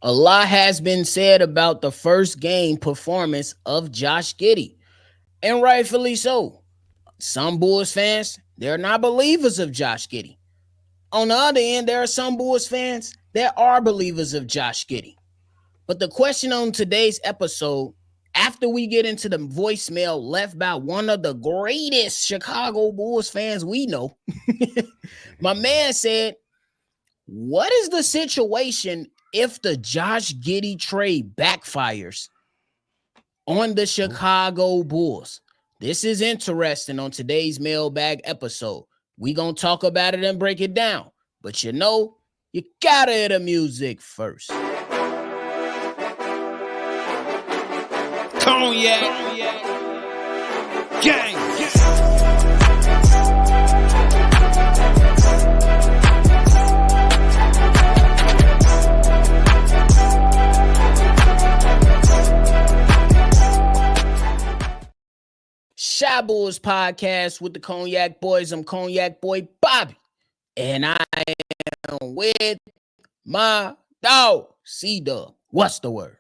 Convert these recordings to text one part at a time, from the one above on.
A lot has been said about the first game performance of Josh Giddey, and rightfully so. Some Bulls fans, they're not believers of Josh Giddey. On the other end, there are some Bulls fans that are believers of Josh Giddey. But the question on today's episode, after we get into the voicemail left by one of the greatest Chicago Bulls fans we know, my man said, what is the situation if the Josh Giddey trade backfires on the Chicago Bulls? This is interesting on today's mailbag episode. We gonna talk about it and break it down. But you gotta hear the music first. Cognac gang. Shy Bulls podcast with the Cognac Boys. I'm Cognac Boy Bobby, and I am with my dog CDubb. What's the word?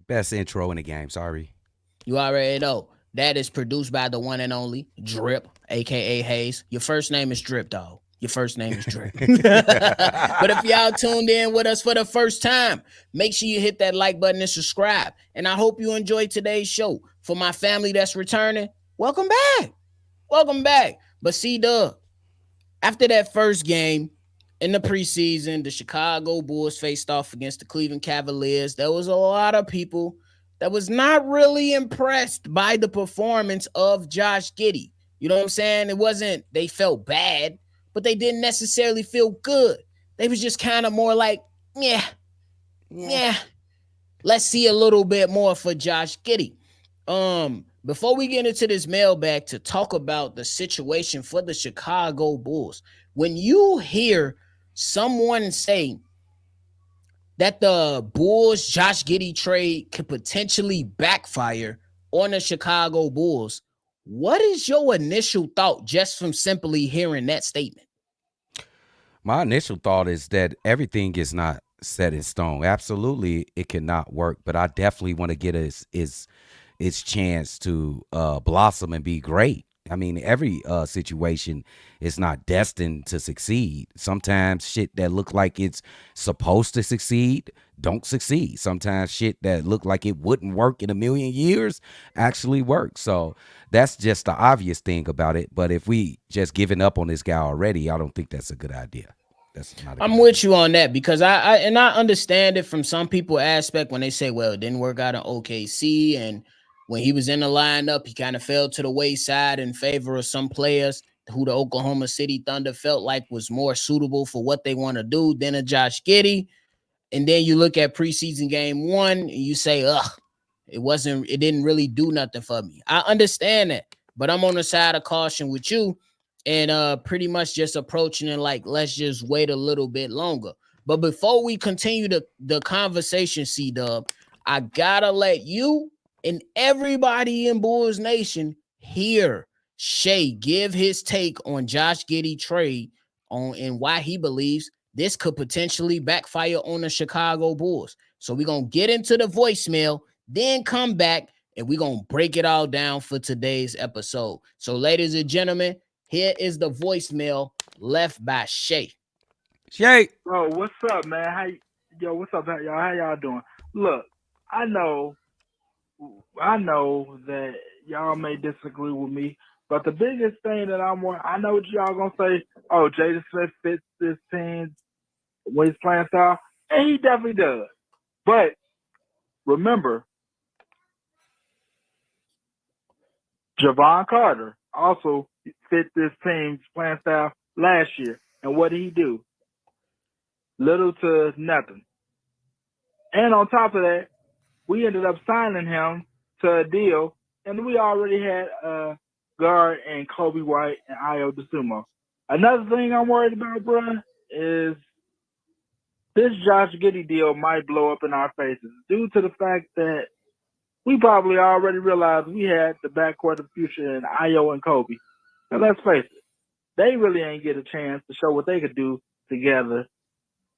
Best intro in the game. Sorry. You already know. That is produced by the one and only Drip, aka Hayes. Your first name is Drip, dog. Your first name is Drip. But if y'all tuned in with us for the first time, make sure you hit that like button and subscribe. And I hope you enjoyed today's show. For my family that's returning, welcome back. Welcome back. But CDubb, after that first game in the preseason, the Chicago Bulls faced off against the Cleveland Cavaliers. There was a lot of people that was not really impressed by the performance of Josh Giddey. You know what I'm saying? It wasn't they felt bad, but they didn't necessarily feel good. They was just kind of more like, yeah. Let's see a little bit more for Josh Giddey. Before we get into this mailbag to talk about the situation for the Chicago Bulls, when you hear someone say that the Bulls Josh Giddey trade could potentially backfire on the Chicago Bulls, what is your initial thought just from simply hearing that statement? My initial thought is that everything is not set in stone. Absolutely, it cannot work, but I definitely want to get its chance to blossom and be great. I mean, every situation is not destined to succeed. Sometimes shit that look like it's supposed to succeed don't succeed. Sometimes shit that look like it wouldn't work in a million years actually works. So that's just the obvious thing about it. But if we just giving up on this guy already, I don't think that's a good idea. I'm with you on that because I understand it from some people aspect when they say, well, it didn't work out in OKC, and when he was in the lineup, he kind of fell to the wayside in favor of some players who the Oklahoma City Thunder felt like was more suitable for what they want to do than a Josh Giddey. And then you look at preseason game 1 and you say, it didn't really do nothing for me. I understand that, but I'm on the side of caution with you and pretty much just approaching it like, let's just wait a little bit longer. But before we continue the conversation, CDubb, I gotta let you and everybody in Bulls Nation hear Shay give his take on Josh Giddey trade and why he believes this could potentially backfire on the Chicago Bulls. So we're going to get into the voicemail, then come back, and we're going to break it all down for today's episode. So ladies and gentlemen, here is the voicemail left by Shay. Shay. Bro, what's up, man? What's up, y'all? How y'all doing? Look, I know that y'all may disagree with me, but the biggest thing that I know what y'all gonna say, oh, Jaden Smith fits this team when he's playing style, and he definitely does. But remember, Javon Carter also fit this team's playing style last year, and what did he do? Little to nothing. And on top of that, we ended up signing him to a deal, and we already had guard and Kobe White and Ayo Dosunmu. Another thing I'm worried about, bruh, is this Josh Giddey deal might blow up in our faces due to the fact that we probably already realized we had the backcourt of the future in Ayo and Kobe. Now, let's face it, they really ain't get a chance to show what they could do together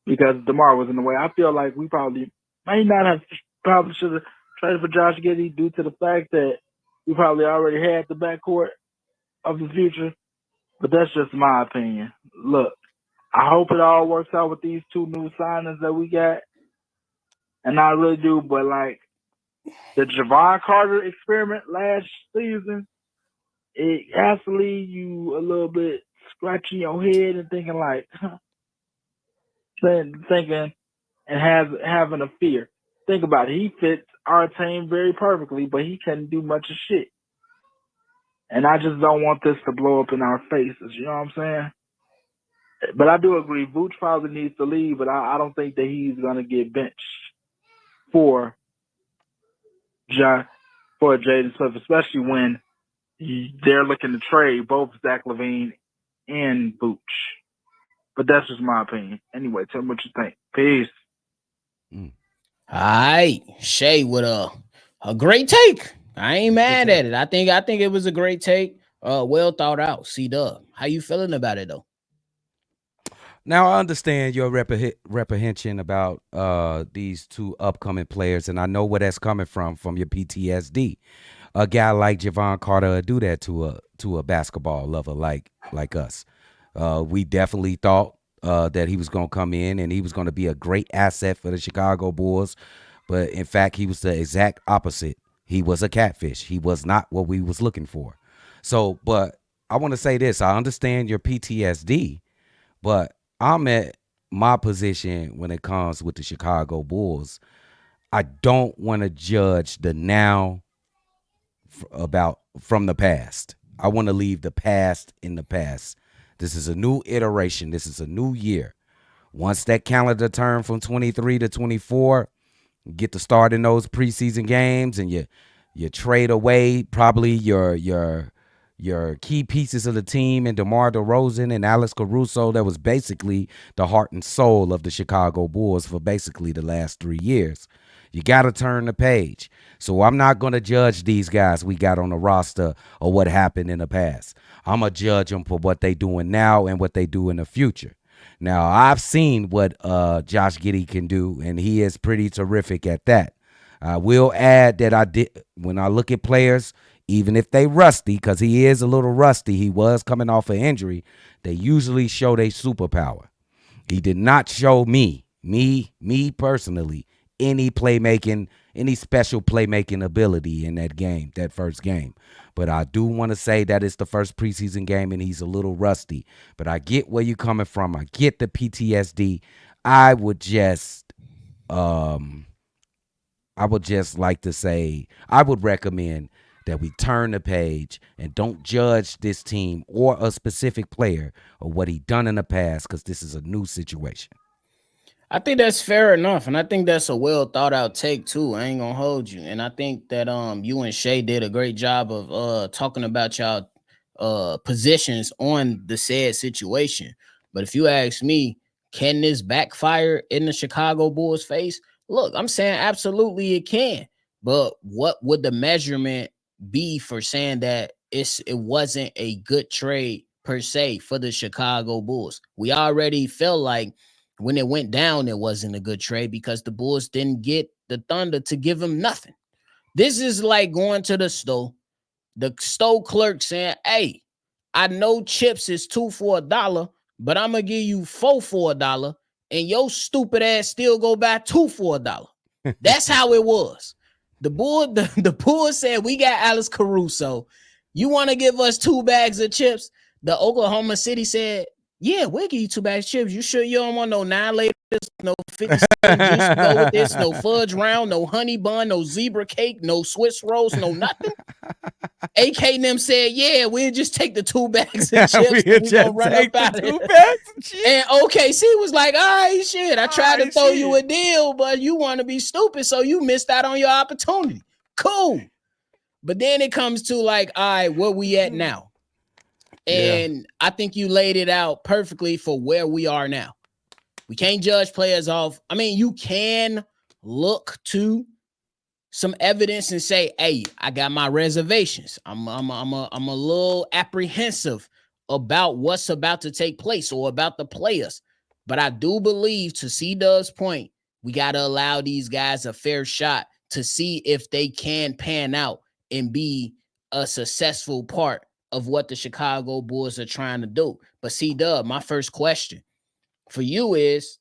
because DeMar was in the way. I feel like we probably may not have probably should have traded for Josh Giddey due to the fact that we probably already had the backcourt of the future. But that's just my opinion. Look, I hope it all works out with these two new signings that we got. And I really do, but like the Javon Carter experiment last season, it has to leave you a little bit scratching your head and thinking like, thinking and having a fear. Think about it. He fits our team very perfectly, but he couldn't do much of shit. And I just don't want this to blow up in our faces. You know what I'm saying? But I do agree. Vooch probably needs to leave, but I don't think that he's going to get benched for Jaden Smith, especially when they're looking to trade both Zach LaVine and Vooch. But that's just my opinion. Anyway, tell me what you think. Peace. All right, Shay with a great take. I ain't mad at it. I think it was a great take. Well thought out. CDubb, how you feeling about it though? Now I understand your reprehension about these two upcoming players, and I know where that's coming from your PTSD. A guy like Javon Carter would do that to a basketball lover like us. We definitely thought that he was going to come in and he was going to be a great asset for the Chicago Bulls, but in fact, he was the exact opposite. He was a catfish. He was not what we was looking for. So, but I want to say this. I understand your PTSD, but I'm at my position when it comes with the Chicago Bulls. I don't want to judge the now from the past. I want to leave the past in the past. This is a new iteration. This is a new year. Once that calendar turn from 23 to 24, get to start in those preseason games, and you trade away probably your key pieces of the team, and DeMar DeRozan and Alex Caruso. That was basically the heart and soul of the Chicago Bulls for basically the last 3 years. You got to turn the page. So I'm not going to judge these guys we got on the roster or what happened in the past. I'm going to judge them for what they doing now and what they do in the future. Now, I've seen what Josh Giddey can do, and he is pretty terrific at that. I will add that when I look at players, even if they rusty, because he is a little rusty, he was coming off an injury, they usually show their superpower. He did not show me personally, any playmaking, any special playmaking ability in that first game. But I do want to say that it's the first preseason game and he's a little rusty. But I get where you're coming from. I get the PTSD. I would just like to say, I would recommend that we turn the page and don't judge this team or a specific player or what he done in the past, because this is a new situation. I think that's fair enough, and I think that's a well thought out take too. I ain't gonna hold you, and I think that you and Shay did a great job of talking about y'all positions on the said situation. But if you ask me, can this backfire in the Chicago Bulls face? Look, I'm saying absolutely it can. But what would the measurement be for saying that it wasn't a good trade per se for the Chicago Bulls? We already felt like when it went down, it wasn't a good trade because the Bulls didn't get the Thunder to give them nothing. This is like going to the store clerk saying, hey, I know chips is 2 for $1, but I'm going to give you 4 for $1, and your stupid ass still go buy 2 for $1. That's how it was. The Bulls said, we got Alex Caruso. You want to give us 2 bags of chips? The Oklahoma City said, yeah, we'll give you 2 bags of chips. You sure you don't want no 9 laters, no 50 cent juice to go with this, no fudge round, no honey bun, no zebra cake, no Swiss rolls, no nothing? AK and them said, yeah, we'll just take the 2 bags of chips. We're gonna run up out of here. And OKC was like, all right, shit. I tried to throw you a deal, but you want to be stupid, so you missed out on your opportunity. Cool. But then it comes to like, all right, where we at now? And I think you laid it out perfectly for where we are now. We can't judge players off. I mean, you can look to some evidence and say, hey, I got my reservations. I'm a little apprehensive about what's about to take place or about the players. But I do believe, to CDubb's point, we got to allow these guys a fair shot to see if they can pan out and be a successful part of what the Chicago Bulls are trying to do. But CDubb, my first question for you is,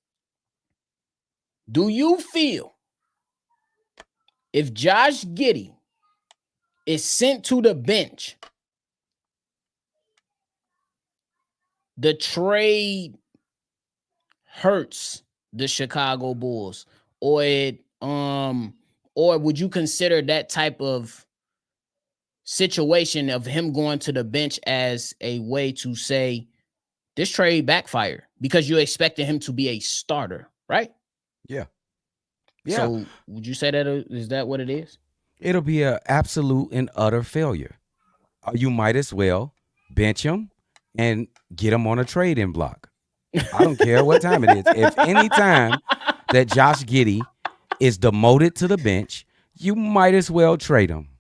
do you feel if Josh Giddey is sent to the bench, the trade hurts the Chicago Bulls, or or would you consider that type of situation of him going to the bench as a way to say this trade backfired because you expected him to be a starter, right? Yeah. So would you say that is that what it is? It'll be an absolute and utter failure. You might as well bench him and get him on a trade-in block. I don't care what time it is. If any time that Josh Giddey is demoted to the bench, you might as well trade him.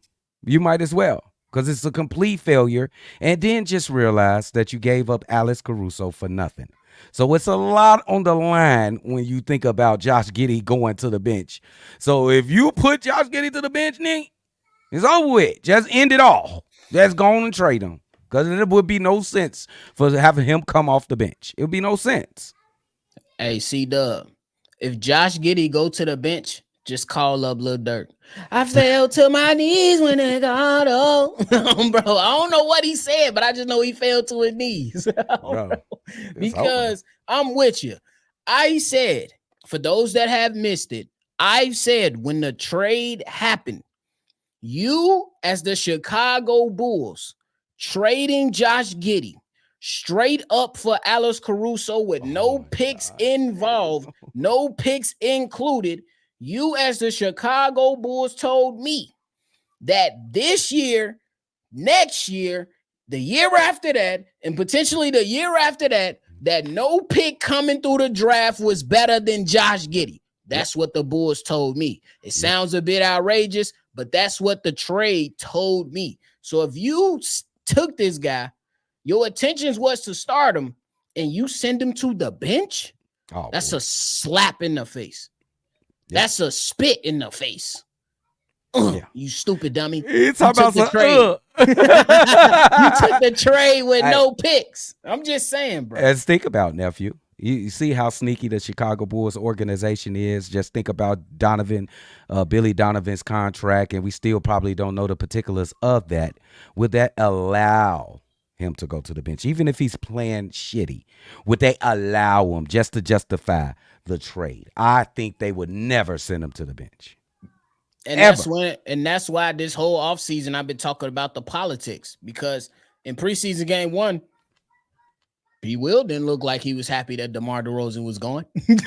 You might as well, because it's a complete failure. And then just realize that you gave up Alex Caruso for nothing. So it's a lot on the line when you think about Josh Giddey going to the bench. So if you put Josh Giddey to the bench, Nick, it's over with. Just end it all. Just go on and trade him. Because it would be no sense for having him come off the bench. It would be no sense. Hey, CDubb, if Josh Giddey go to the bench, just call up Lil Durk. I fell to my knees when it got up. Bro, I don't know what he said, but I just know he fell to his knees. Bro, because I'm with you. I said, for those that have missed it, I've said when the trade happened, you as the Chicago Bulls trading Josh Giddey straight up for Alex Caruso with no picks involved, no picks included. You as the Chicago Bulls told me that this year, next year, the year after that, and potentially the year after that, that no pick coming through the draft was better than Josh Giddey. That's what the Bulls told me. It sounds a bit outrageous, but that's what the trade told me. So if you took this guy, your intentions was to start him, and you send him to the bench, that's a slap in the face. That's a spit in the face. You stupid dummy. You took the trade. You took the trade with no picks. I'm just saying, bro. Let's think about, nephew. You see how sneaky the Chicago Bulls organization is. Just think about Donovan, Billy Donovan's contract, and we still probably don't know the particulars of that. Would that allow him to go to the bench? Even if he's playing shitty, would they allow him just to justify the trade? I think they would never send him to the bench. And that's why this whole offseason I've been talking about the politics, because in preseason game 1, P. Will didn't look like he was happy that DeMar DeRozan was gone. He looked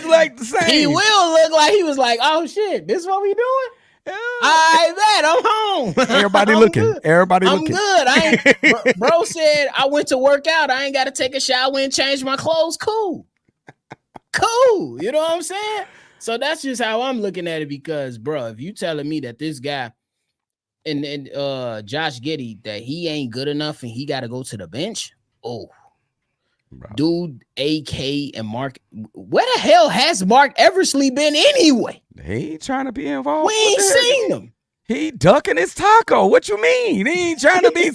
like the same. He will look like he was like, oh shit, this is what we doing? I bet I'm home. Everybody looking. I'm good. Bro said I went to work out. I ain't got to take a shower and change my clothes. Cool. You know what I'm saying? So that's just how I'm looking at it, because, bro, if you telling me that this guy and Josh Giddey, that he ain't good enough and he got to go to the bench, bro. Dude, AK and Mark, where the hell has Mark Eversley been anyway? He ain't trying to be involved. We ain't seen him. He ducking his taco. What you mean? He ain't trying to be.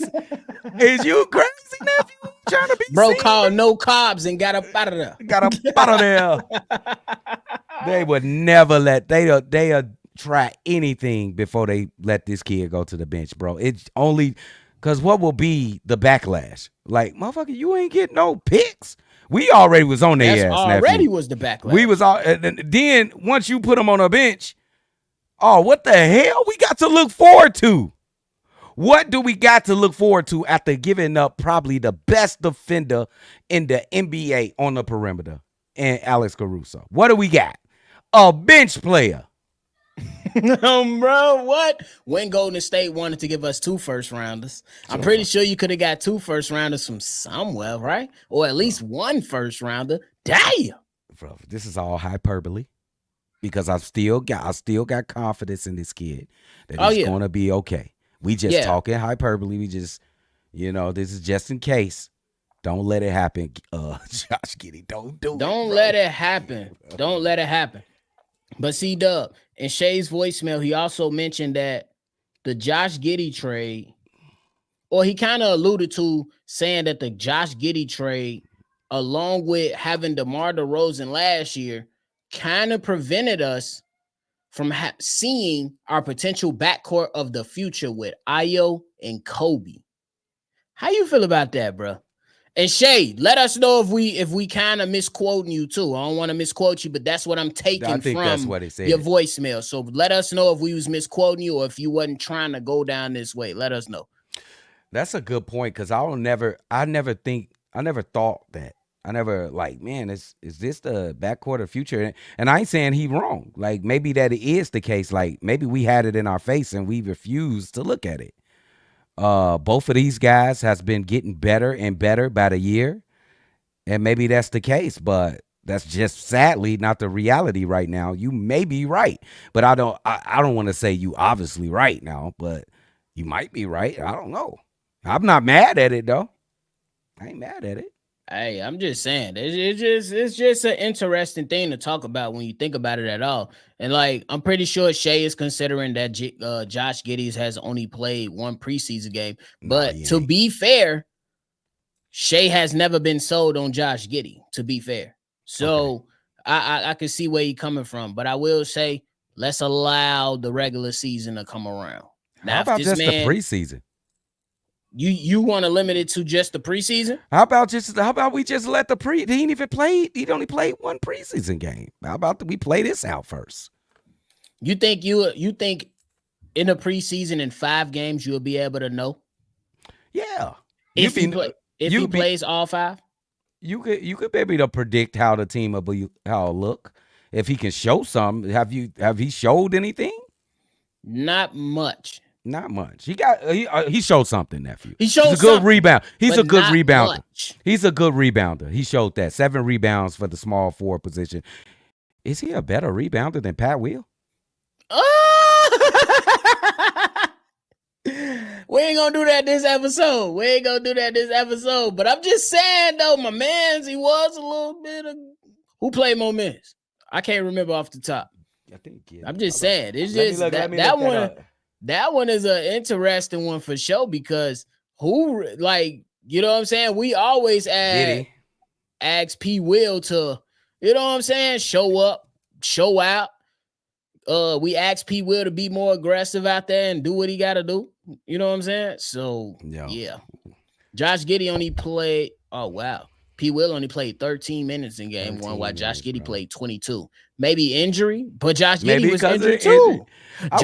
Is you crazy, nephew? Trying to be. Bro called no cobs and got up out of there. They would never let. They'll try anything before they let this kid go to the bench, bro. It's only because what will be the backlash? Like, motherfucker, you ain't getting no picks. We already was on their ass. Already nephew. Was the backlash. We was all. Then once you put them on a bench, oh, what the hell we got to look forward to? What do we got to look forward to after giving up probably the best defender in the NBA on the perimeter and Alex Caruso? What do we got? A bench player. Bro, what? When Golden State wanted to give us 2 first-rounders, I'm pretty sure you could have got 2 first-rounders from somewhere, right? Or at least 1 first-rounder. Damn. Bro, this is all hyperbole, because I still got confidence in this kid that he's going to be okay. We just talking hyperbole. We just, this is just in case. Don't let it happen, Josh Giddey. Don't do it. Don't let it happen. Don't let it happen. But CDubb, in Shay's voicemail, he also mentioned that the Josh Giddey trade, or he kind of alluded to saying that the Josh Giddey trade, along with having DeMar DeRozan last year, kind of prevented us from seeing our potential backcourt of the future with Ayo and Kobe. How you feel about that, bro? And Shay, let us know if we kind of misquoting you too. I don't want to misquote you, but that's what I'm taking from that's what he said. Your voicemail. So let us know if we was misquoting you or if you wasn't trying to go down this way. Let us know. That's a good point, because I never thought that. I never man, is this the backcourt of future? And I ain't saying he wrong. Like, maybe that is the case. Like, maybe we had it in our face and we refused to look at it. Both of these guys has been getting better and better by the year, and maybe that's the case, but that's just sadly not the reality right now. You may be right, but I don't want to say you obviously right now, but you might be right. I don't know. I'm not mad at it though. I ain't mad at it. Hey, I'm just saying, it's just an interesting thing to talk about when you think about it at all. And like, I'm pretty sure Shay is considering that Josh Giddey has only played one preseason game. But to be fair, Shay has never been sold on Josh Giddey, to be fair. So I can see where he's coming from. But I will say, let's allow the regular season to come around. Now, how about just the preseason? You want to limit it to just the preseason? How about we just let he ain't even played. He only played one preseason game. How about we play this out first? You think in a preseason in 5 games you'll be able to know? Yeah. If he plays all 5? You could be able to predict how the team will be, how it'll look. If he can show some. Have he showed anything? Not much. Not much. He showed something, nephew. He's a good rebound. He's a good rebounder. Much. He's a good rebounder. He showed that 7 rebounds for the small forward position. Is he a better rebounder than Pat Will? Oh! We ain't gonna do that this episode. But I'm just saying though, my man's he was a little bit of who played more minutes. I can't remember off the top. I think I'm just saying. It's just that one. That one is an interesting one for sure, because who, like, you know what I'm saying? We always ask P. Will to, you know what I'm saying, show up, show out. We ask P. Will to be more aggressive out there and do what he got to do. You know what I'm saying? So, yeah. Josh Giddey only played, oh, wow. P. Will only played 13 minutes in game 1, while Josh Giddey played 22. Maybe injury, but Josh Giddey was injured too. I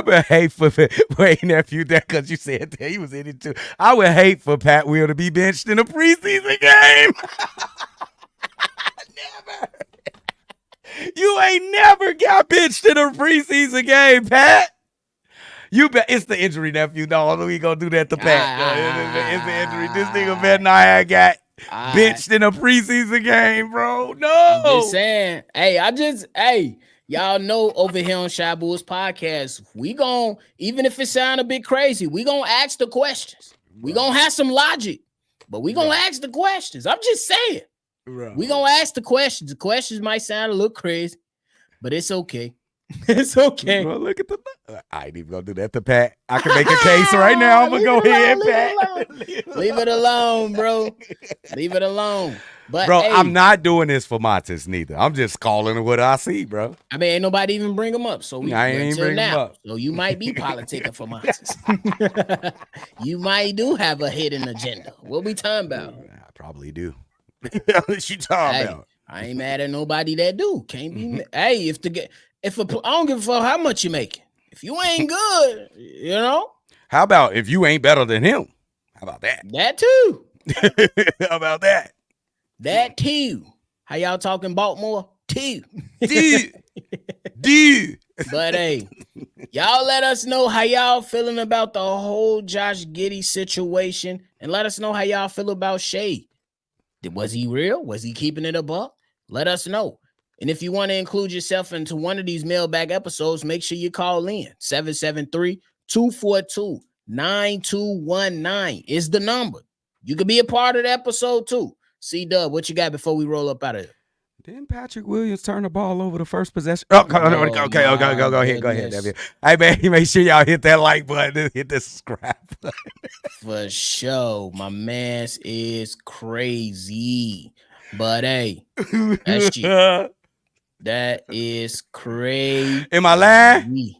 would hate for wait, nephew, that because you said that he was in it too. I would hate for Pat Will to be benched in a preseason game. Never. You ain't never got benched in a preseason game, Pat. You bet it's the injury, nephew. No, we gonna do that to Pat. It's the injury. This nigga better not have got benched in a preseason game, bro. No. I'm just saying. Hey, y'all know over here on Shy Bulls Podcast, we gon', even if it sound a bit crazy, we gonna ask the questions. We gonna have some logic, but we gonna ask the questions. I'm just saying. We gonna ask the questions. The questions might sound a little crazy, but it's okay. It's okay. Bro, look at I ain't even gonna do that to Pat. I can make a case right now. I'm gonna go ahead, Pat. Leave it alone, bro. Leave it alone. But bro, I'm not doing this for Montes neither. I'm just calling what I see, bro. I mean, ain't nobody even bring him up, so I ain't even bring him up. So you might be politicking for Montes. You might do have a hidden agenda. What we talking about? I probably do. What you talking about? I ain't mad at nobody that do. Can't be. Hey, I don't give a fuck how much you making. If you ain't good, you know. How about if you ain't better than him? How about that? That too. How about that? That too. How y'all talking Baltimore? Too. Dude. But hey, y'all let us know how y'all feeling about the whole Josh Giddey situation, and let us know how y'all feel about Shay. Was he real? Was he keeping it a buck? Let us know. And if you want to include yourself into one of these mailbag episodes, make sure you call in. 773-242-9219 is the number. You could be a part of the episode too. CDubb, what you got before we roll up out of here? Didn't Patrick Williams turn the ball over the first possession? Oh, go ahead. Goodness. Hey, man, make sure y'all hit that like button, hit the subscribe button. For sure. My man's is crazy. But hey, that shit. That is crazy. Am I lying?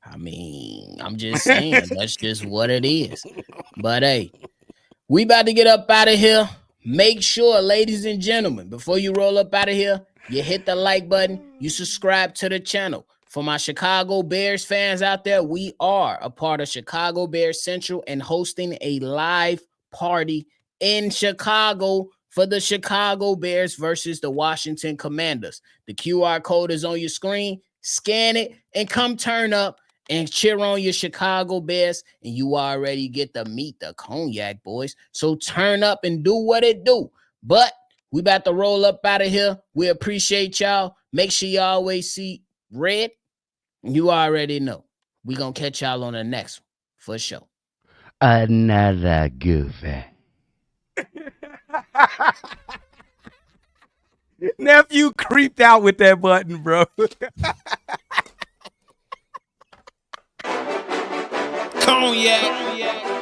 I mean, I'm just saying, that's just what it is. But hey, we about to get up out of here. Make sure, ladies and gentlemen, before you roll up out of here, you hit the like button, you subscribe to the channel. For my Chicago Bears fans out there, we are a part of Chicago Bears Central and hosting a live party in Chicago for the Chicago Bears versus the Washington Commanders. The QR code is on your screen. Scan it and come turn up and cheer on your Chicago Bears, and you already get to meet the Cognac boys. So turn up and do what it do. But we about to roll up out of here. We appreciate y'all. Make sure you always see red. You already know. We gonna catch y'all on the next one for sure. Another goofy. Nephew creeped out with that button, bro. Cognac.